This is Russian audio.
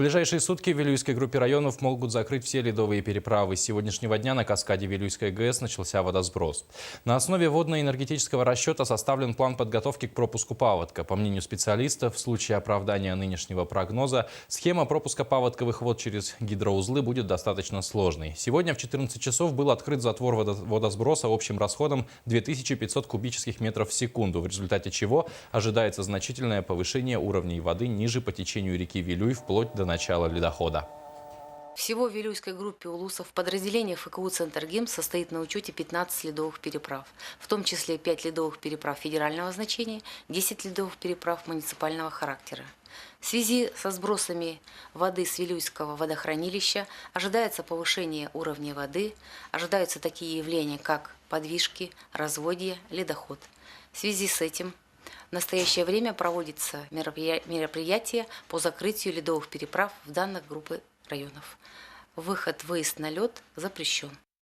ближайшие сутки в Вилюйской группе районов могут закрыть все ледовые переправы. С сегодняшнего дня на каскаде Вилюйской ГЭС начался водосброс. На основе водно-энергетического расчета составлен план подготовки к пропуску паводка. По мнению специалистов, в случае оправдания нынешнего прогноза, схема пропуска паводковых вод через гидроузлы будет достаточно сложной. Сегодня в 14 часов был открыт затвор водосброса общим расходом 2500 кубических метров в секунду, в результате чего ожидается значительное повышение уровней воды ниже по течению реки Вилюй вплоть до начала ледохода. Всего в Вилюйской группе улусов в подразделениях ФКУ «Центр ГИМ» состоит на учете 15 ледовых переправ, в том числе 5 ледовых переправ федерального значения, 10 ледовых переправ муниципального характера. В связи со сбросами воды с Вилюйского водохранилища ожидается повышение уровня воды, ожидаются такие явления, как подвижки, разводья, ледоход. В связи с этим в настоящее время проводится мероприятие по закрытию ледовых переправ в данных группах районов. Выход-выезд на лед запрещен.